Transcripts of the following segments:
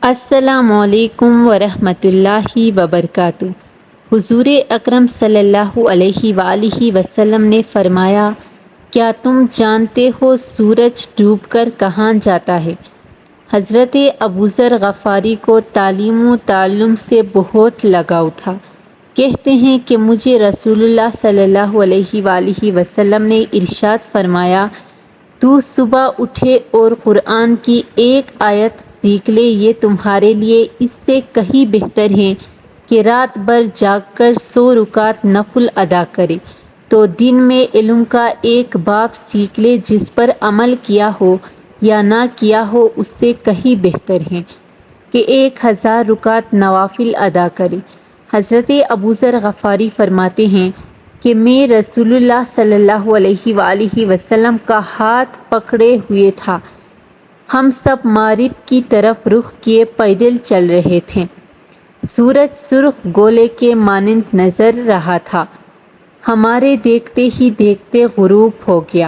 السلام علیکم ورحمۃ اللہ وبرکاتہ۔ حضور اکرم صلی اللہ علیہ وآلہ وسلم نے فرمایا، کیا تم جانتے ہو سورج ڈوب کر کہاں جاتا ہے؟ حضرت ابوذر غفاری کو تعلیم و تعلم سے بہت لگاؤ تھا۔ کہتے ہیں کہ مجھے رسول اللہ صلی اللہ علیہ وآلہ وسلم نے ارشاد فرمایا، تو صبح اٹھے اور قرآن کی ایک آیت سیکھ لے، یہ تمہارے لیے اس سے کہیں بہتر ہے کہ رات بھر جاگ کر 100 رکعت نفل ادا کرے۔ تو دن میں علم کا ایک باب سیکھ لے، جس پر عمل کیا ہو یا نہ کیا ہو، اس سے کہیں بہتر ہے کہ 1000 رکعت نوافل ادا کرے۔ حضرت ابوذر غفاری فرماتے ہیں کہ میں رسول اللہ صلی اللہ علیہ وآلہ وسلم کا ہاتھ پکڑے ہوئے تھا۔ ہم سب مغرب کی طرف رخ کیے پیدل چل رہے تھے۔ سورج سرخ گولے کے مانند نظر رہا تھا۔ ہمارے دیکھتے ہی دیکھتے غروب ہو گیا۔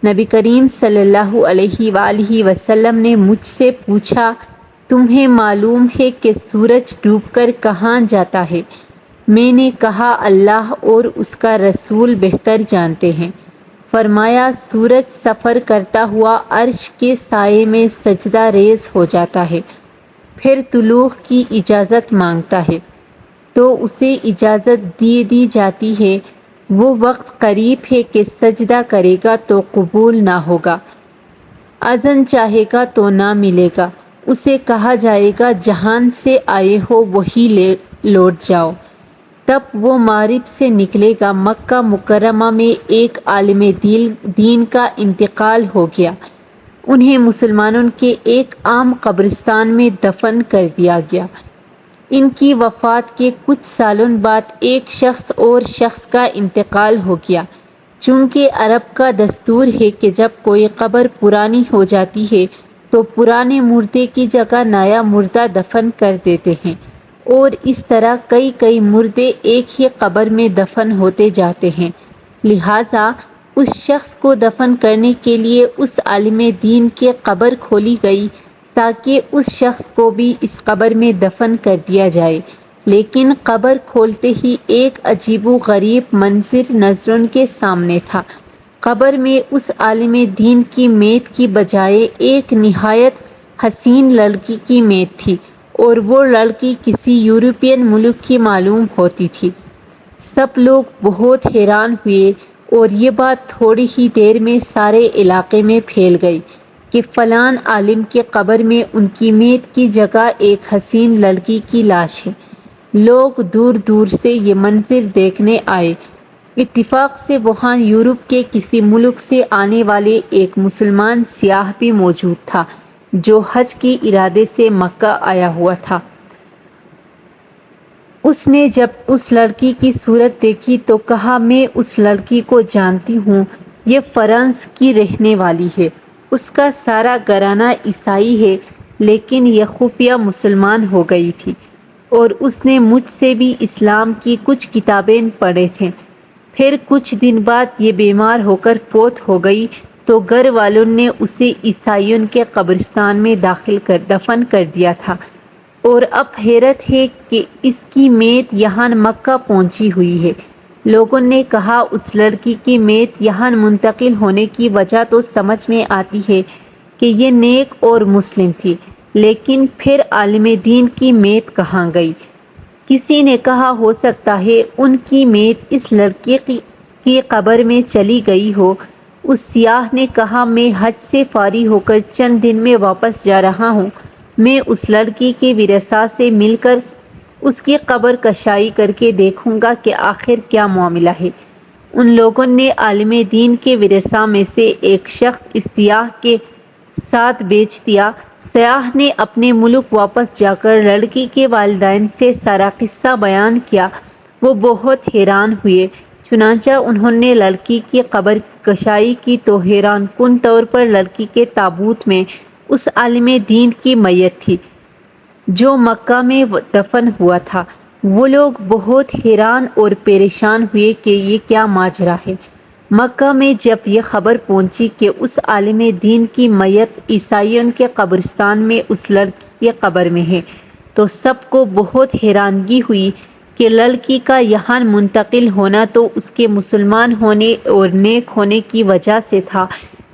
نبی کریم صلی اللہ علیہ وآلہ وسلم نے مجھ سے پوچھا، تمہیں معلوم ہے کہ سورج ڈوب کر کہاں جاتا ہے؟ میں نے کہا، اللہ اور اس کا رسول بہتر جانتے ہیں۔ فرمایا، سورج سفر کرتا ہوا عرش کے سائے میں سجدہ ریز ہو جاتا ہے، پھر طلوع کی اجازت مانگتا ہے تو اسے اجازت دی جاتی ہے۔ وہ وقت قریب ہے کہ سجدہ کرے گا تو قبول نہ ہوگا، اذن چاہے گا تو نہ ملے گا۔ اسے کہا جائے گا، جہان سے آئے ہو وہی لوٹ جاؤ۔ تب وہ مغرب سے نکلے گا۔ مکہ مکرمہ میں ایک عالم دین کا انتقال ہو گیا۔ انہیں مسلمانوں کے ایک عام قبرستان میں دفن کر دیا گیا۔ ان کی وفات کے کچھ سالوں بعد ایک اور شخص کا انتقال ہو گیا۔ چونکہ عرب کا دستور ہے کہ جب کوئی قبر پرانی ہو جاتی ہے تو پرانے مردے کی جگہ نیا مردہ دفن کر دیتے ہیں، اور اس طرح کئی مردے ایک ہی قبر میں دفن ہوتے جاتے ہیں۔ لہٰذا اس شخص کو دفن کرنے کے لیے اس عالم دین کی قبر کھولی گئی تاکہ اس شخص کو بھی اس قبر میں دفن کر دیا جائے۔ لیکن قبر کھولتے ہی ایک عجیب و غریب منظر نظروں کے سامنے تھا۔ قبر میں اس عالم دین کی میت کی بجائے ایک نہایت حسین لڑکی کی میت تھی، اور وہ لڑکی کسی یورپین ملک کی معلوم ہوتی تھی۔ سب لوگ بہت حیران ہوئے، اور یہ بات تھوڑی ہی دیر میں سارے علاقے میں پھیل گئی کہ فلاں عالم کی قبر میں ان کی میت کی جگہ ایک حسین لڑکی کی لاش ہے۔ لوگ دور دور سے یہ منظر دیکھنے آئے۔ اتفاق سے وہاں یورپ کے کسی ملک سے آنے والے ایک مسلمان سیاح بھی موجود تھا، جو حج کے ارادے سے مکہ آیا ہوا تھا۔ اس نے جب اس لڑکی کی صورت دیکھی تو کہا، میں اس لڑکی کو جانتی ہوں، یہ فرانس کی رہنے والی ہے۔ اس کا سارا گھرانہ عیسائی ہے، لیکن یہ خفیہ مسلمان ہو گئی تھی، اور اس نے مجھ سے بھی اسلام کی کچھ کتابیں پڑھے تھے۔ پھر کچھ دن بعد یہ بیمار ہو کر فوت ہو گئی تو گھر والوں نے اسے عیسائیوں کے قبرستان میں دفن کر دیا تھا، اور اب حیرت ہے کہ اس کی میت یہاں مکہ پہنچی ہوئی ہے۔ لوگوں نے کہا، اس لڑکی کی میت یہاں منتقل ہونے کی وجہ تو سمجھ میں آتی ہے کہ یہ نیک اور مسلم تھی، لیکن پھر عالم دین کی میت کہاں گئی؟ کسی نے کہا، ہو سکتا ہے ان کی میت اس لڑکی کی قبر میں چلی گئی ہو۔ اس سیاح نے کہا، میں حج سے فارغ ہو کر چند دن میں واپس جا رہا ہوں، میں اس لڑکی کے ورثاء سے مل کر اس کی قبر کشائی کر کے دیکھوں گا کہ آخر کیا معاملہ ہے۔ ان لوگوں نے عالم دین کے ورثاء میں سے ایک شخص اس سیاح کے ساتھ بھیج دیا۔ سیاح نے اپنے ملک واپس جا کر لڑکی کے والدین سے سارا قصہ بیان کیا۔ وہ بہت حیران ہوئے۔ چنانچہ انہوں نے لڑکی کی قبر کشائی کی تو حیران کن طور پر لڑکی کے تابوت میں اس عالم دین کی میت تھی، جو مکہ میں دفن ہوا تھا۔ وہ لوگ بہت حیران اور پریشان ہوئے کہ یہ کیا ماجرا ہے۔ مکہ میں جب یہ خبر پہنچی کہ اس عالم دین کی میت عیسائیوں کے قبرستان میں اس لڑکی کی قبر میں ہے تو سب کو بہت حیرانگی ہوئی کہ لڑکی کا یہاں منتقل ہونا تو اس کے مسلمان ہونے اور نیک ہونے کی وجہ سے تھا،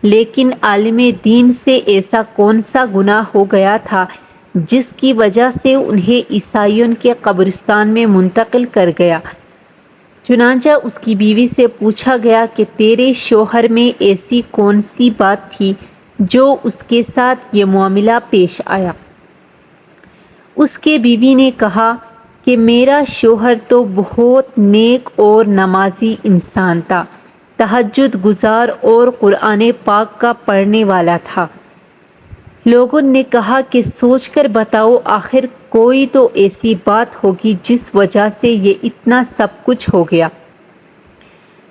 لیکن عالم دین سے ایسا کون سا گناہ ہو گیا تھا جس کی وجہ سے انہیں عیسائیوں کے قبرستان میں منتقل کر گیا۔ چنانچہ اس کی بیوی سے پوچھا گیا کہ تیرے شوہر میں ایسی کون سی بات تھی جو اس کے ساتھ یہ معاملہ پیش آیا؟ اس کے بیوی نے کہا کہ میرا شوہر تو بہت نیک اور نمازی انسان تھا، تہجد گزار اور قرآن پاک کا پڑھنے والا تھا۔ لوگوں نے کہا کہ سوچ کر بتاؤ، آخر کوئی تو ایسی بات ہوگی جس وجہ سے یہ اتنا سب کچھ ہو گیا۔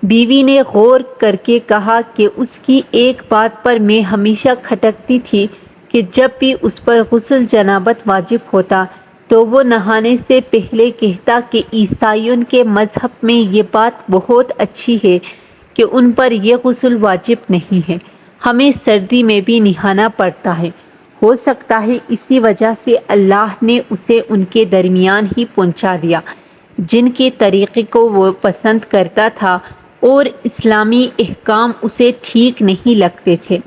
بیوی نے غور کر کے کہا کہ اس کی ایک بات پر میں ہمیشہ کھٹکتی تھی کہ جب بھی اس پر غسل جنابت واجب ہوتا تو وہ نہانے سے پہلے کہتا کہ عیسائیوں کے مذہب میں یہ بات بہت اچھی ہے کہ ان پر یہ غسل واجب نہیں ہے، ہمیں سردی میں بھی نہانا پڑتا ہے۔ ہو سکتا ہے اسی وجہ سے اللہ نے اسے ان کے درمیان ہی پہنچا دیا جن کے طریقے کو وہ پسند کرتا تھا اور اسلامی احکام اسے ٹھیک نہیں لگتے تھے۔